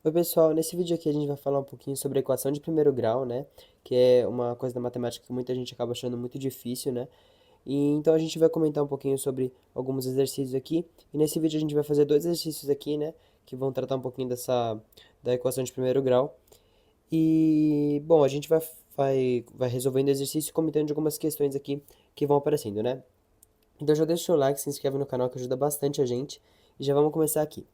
Oi, pessoal, nesse vídeo aqui a gente vai falar um pouquinho sobre a equação de primeiro grau, né? Que é uma coisa da matemática que muita gente acaba achando muito difícil, né? E então a gente vai comentar um pouquinho sobre alguns exercícios aqui. E nesse vídeo a gente vai fazer dois exercícios aqui, né? Que vão tratar um pouquinho da equação de primeiro grau. E, bom, a gente vai resolvendo o exercício e comentando de algumas questões aqui que vão aparecendo, né? Então já deixa o seu like, se inscreve no canal que ajuda bastante a gente. E já vamos começar aqui.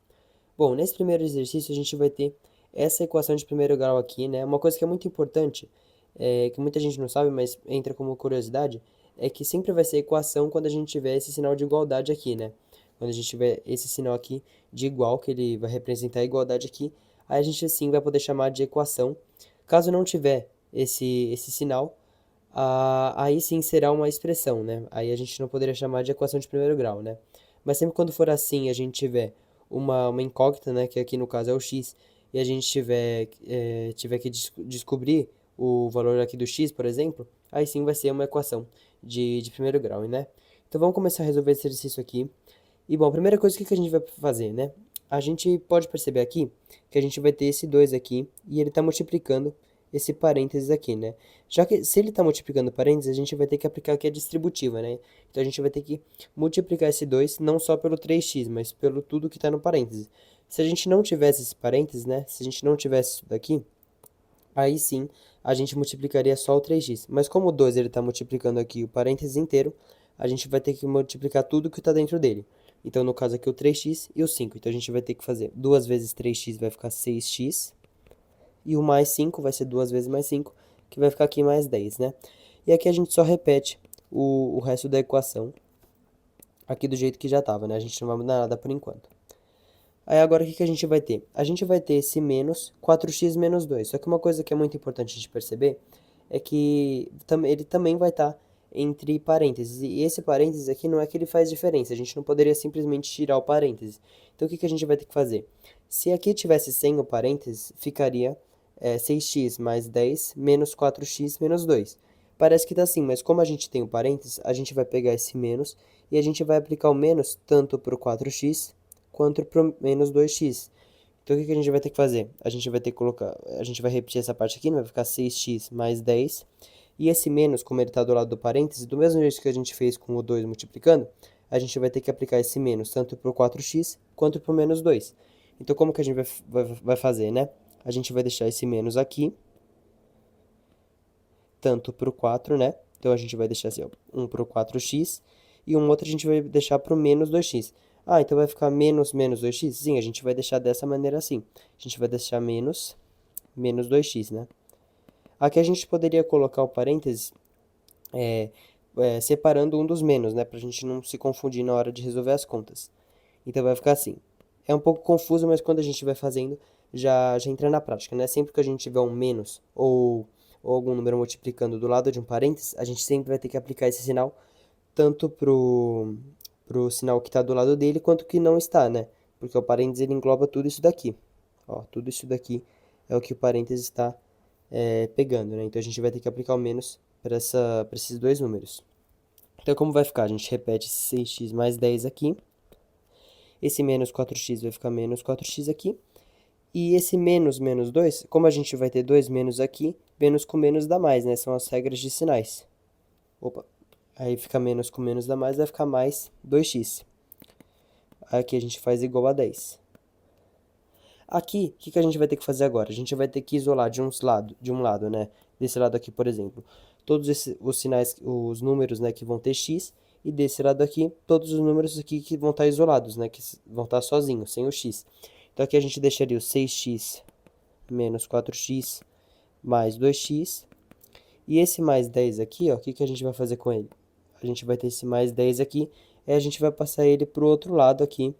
Bom, nesse primeiro exercício a gente vai ter essa equação de primeiro grau aqui, né? Uma coisa que é muito importante, que muita gente não sabe, mas entra como curiosidade, é que sempre vai ser equação quando a gente tiver esse sinal de igualdade aqui, né? Quando a gente tiver esse sinal aqui de igual, que ele vai representar a igualdade aqui, aí a gente assim vai poder chamar de equação. Caso não tiver esse sinal, aí sim será uma expressão, né? Aí a gente não poderia chamar de equação de primeiro grau, né? Mas sempre quando for assim, a gente tiver uma incógnita, né? Que aqui no caso é o x, e a gente tiver que descobrir o valor aqui do x, por exemplo, aí sim vai ser uma equação de primeiro grau, né? Então vamos começar a resolver esse exercício aqui. E bom, a primeira coisa, o que que a gente vai fazer, né? A gente pode perceber aqui que a gente vai ter esse 2 aqui e ele está multiplicando esse parênteses aqui, né? Já que se ele está multiplicando parênteses, a gente vai ter que aplicar aqui a distributiva, né? Então a gente vai ter que multiplicar esse 2 não só pelo 3x, mas pelo tudo que está no parênteses. Se a gente não tivesse esse parênteses, né? Se a gente não tivesse isso daqui, aí sim a gente multiplicaria só o 3x. Mas como o 2 ele está multiplicando aqui o parênteses inteiro, a gente vai ter que multiplicar tudo que está dentro dele. Então, no caso aqui, o 3x e o 5. Então, a gente vai ter que fazer 2 vezes 3x vai ficar 6x. E o mais 5 vai ser 2 vezes mais 5, que vai ficar aqui mais 10, né? E aqui a gente só repete o resto da equação aqui do jeito que já estava, né? A gente não vai mudar nada por enquanto. Aí agora o que que a gente vai ter? A gente vai ter esse menos 4x menos 2. Só que uma coisa que é muito importante de perceber é que ele também vai estar entre parênteses. E esse parênteses aqui não é que ele faz diferença. A gente não poderia simplesmente tirar o parênteses. Então o que que a gente vai ter que fazer? Se aqui tivesse sem o parênteses, ficaria 6x mais 10 menos 4x menos 2. Parece que tá assim, mas como a gente tem o parênteses, a gente vai pegar esse menos e a gente vai aplicar o menos tanto para o 4x quanto para o menos 2x. Então o que que a gente vai ter que fazer? A gente vai ter que colocar, a gente vai repetir essa parte aqui, vai ficar 6x mais 10. E esse menos, como ele está do lado do parênteses, do mesmo jeito que a gente fez com o 2 multiplicando, a gente vai ter que aplicar esse menos tanto para o 4x quanto para o menos 2. Então como que a gente vai fazer, né? A gente vai deixar esse menos aqui, tanto para o 4, né? Então a gente vai deixar assim, ó, um para o 4x e um outro a gente vai deixar para o menos 2x. Ah, então vai ficar menos menos 2x? Sim, a gente vai deixar dessa maneira assim. A gente vai deixar menos 2x, né? Aqui a gente poderia colocar o parênteses separando um dos menos, né? Para a gente não se confundir na hora de resolver as contas. Então vai ficar assim. É um pouco confuso, mas quando a gente vai fazendo, já entra na prática, né? Sempre que a gente tiver um menos ou algum número multiplicando do lado de um parênteses, a gente sempre vai ter que aplicar esse sinal tanto pro sinal que está do lado dele, quanto que não está, né? Porque o parênteses ele engloba tudo isso daqui. Ó, tudo isso daqui é o que o parênteses está pegando, né? Então a gente vai ter que aplicar o menos para esses dois números. Então como vai ficar? A gente repete 6x mais 10 aqui. Esse menos 4x vai ficar menos 4x aqui. E esse menos menos 2, como a gente vai ter dois menos aqui, menos com menos dá mais, né? São as regras de sinais. Opa. Aí fica menos com menos dá mais, vai ficar mais 2x. Aqui a gente faz igual a 10. Aqui, o que que a gente vai ter que fazer agora? A gente vai ter que isolar de um lado, né? Desse lado aqui, por exemplo, todos os sinais, os números, né, que vão ter x, e desse lado aqui, todos os números aqui que vão estar isolados, né, que vão estar sozinhos, sem o x. Então aqui a gente deixaria o 6x menos 4x mais 2x. E esse mais 10 aqui, ó, o que que a gente vai fazer com ele? A gente vai ter esse mais 10 aqui, e a gente vai passar ele para o outro lado aqui,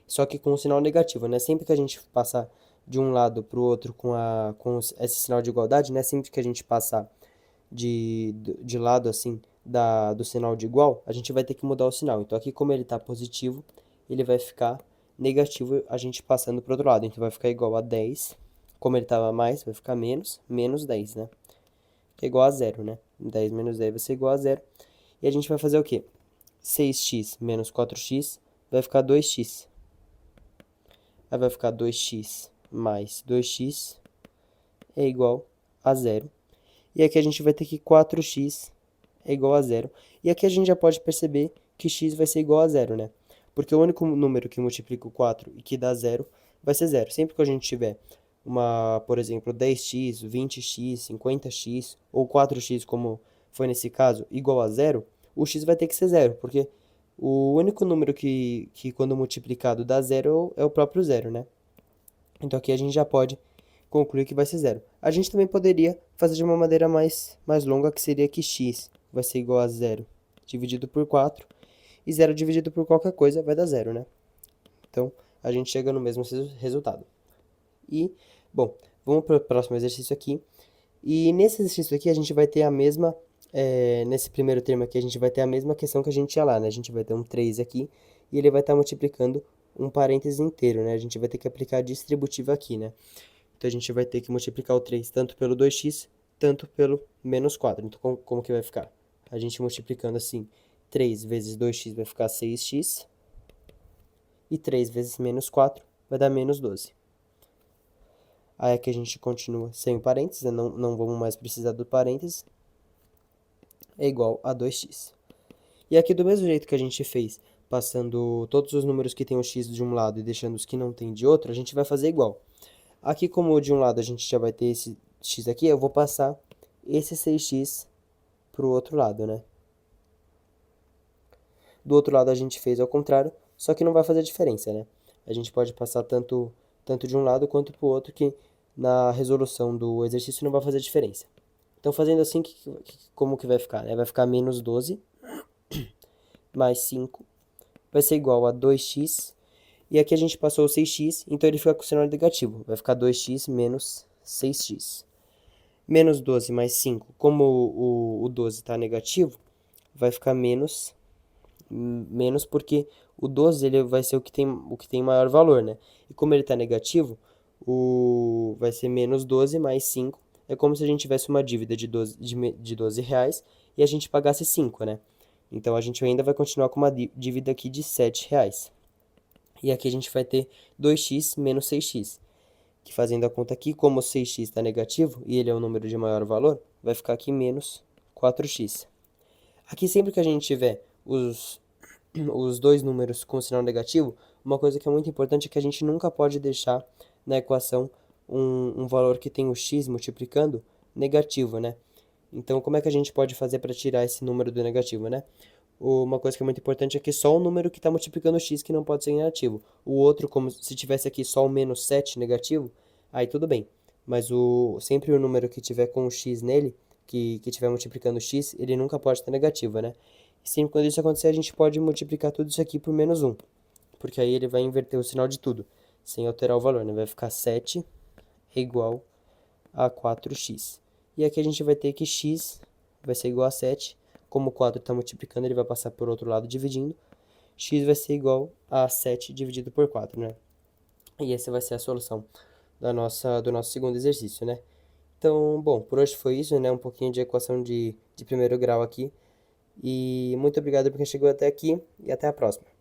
só que com o sinal negativo, né? Sempre que a gente passar de um lado para o outro com esse sinal de igualdade, né? Sempre que a gente passar de lado assim do sinal de igual, a gente vai ter que mudar o sinal. Então aqui como ele está positivo, ele vai ficar negativo a gente passando para o outro lado. Então vai ficar igual a 10. Como ele estava mais, vai ficar menos 10, né? Que é igual a zero, né? 10 menos 10 vai ser igual a zero. E a gente vai fazer o quê? 6x menos 4x vai ficar 2x. Aí vai ficar 2x mais 2x é igual a zero. E aqui a gente vai ter que 4x é igual a zero. E aqui a gente já pode perceber que x vai ser igual a zero, né? Porque o único número que multiplica o 4 e que dá zero vai ser zero. Sempre que a gente tiver por exemplo, 10x, 20x, 50x ou 4x, como foi nesse caso, igual a zero, o x vai ter que ser zero, porque o único número que quando multiplicado dá zero é o próprio zero, né? Então aqui a gente já pode concluir que vai ser zero. A gente também poderia fazer de uma maneira mais longa, que seria que x vai ser igual a zero dividido por 4, e zero dividido por qualquer coisa vai dar zero, né? Então, a gente chega no mesmo resultado. E, bom, vamos para o próximo exercício aqui. E nesse exercício aqui a gente vai ter a mesma, nesse primeiro termo aqui a gente vai ter a mesma questão que a gente tinha lá, né? A gente vai ter um 3 aqui e ele vai estar multiplicando um parênteses inteiro, né? A gente vai ter que aplicar a distributiva aqui, né? Então a gente vai ter que multiplicar o 3 tanto pelo 2x, tanto pelo menos 4. Então como que vai ficar? A gente multiplicando assim, 3 vezes 2x vai ficar 6x, e 3 vezes menos 4 vai dar menos 12. Aí aqui a gente continua sem o parênteses, né? Não vamos mais precisar do parênteses, é igual a 2x. E aqui do mesmo jeito que a gente fez, passando todos os números que tem o x de um lado e deixando os que não tem de outro, a gente vai fazer igual. Aqui, como de um lado a gente já vai ter esse x aqui, eu vou passar esse 6x para o outro lado, né? Do outro lado a gente fez ao contrário, só que não vai fazer diferença, né? A gente pode passar tanto de um lado quanto para o outro, que na resolução do exercício não vai fazer diferença. Então, fazendo assim, como que vai ficar, né? Vai ficar menos 12 mais 5 vai ser igual a 2x. E aqui a gente passou o 6x, então ele fica com o sinal negativo. Vai ficar 2x menos 6x. Menos 12 mais 5, como o 12 está negativo, vai ficar menos porque o 12 ele vai ser o que tem maior valor, né? E como ele está negativo, vai ser menos 12 mais 5. É como se a gente tivesse uma dívida de 12 reais e a gente pagasse 5, né? Então a gente ainda vai continuar com uma dívida aqui de 7 reais. E aqui a gente vai ter 2x menos 6x. Que fazendo a conta aqui, como o 6x está negativo e ele é um número de maior valor, vai ficar aqui menos 4x. Aqui sempre que a gente tiver os dois números com sinal negativo, uma coisa que é muito importante é que a gente nunca pode deixar na equação um valor que tem o x multiplicando negativo, né? Então, como é que a gente pode fazer para tirar esse número do negativo, né? Uma coisa que é muito importante é que só o número que está multiplicando o x que não pode ser negativo. O outro, como se tivesse aqui só o menos 7 negativo, aí tudo bem. Mas sempre o número que tiver com o x nele, que estiver multiplicando o x, ele nunca pode estar negativo, né? E sempre quando isso acontecer, a gente pode multiplicar tudo isso aqui por menos 1. Porque aí ele vai inverter o sinal de tudo, sem alterar o valor, né? Vai ficar 7 é igual a 4x. E aqui a gente vai ter que x vai ser igual a 7. Como o 4 está multiplicando, ele vai passar por outro lado dividindo. X vai ser igual a 7 dividido por 4, né? E essa vai ser a solução do nosso segundo exercício, né? Então, bom, por hoje foi isso, né? Um pouquinho de equação de primeiro grau aqui. E muito obrigado por quem chegou até aqui e até a próxima.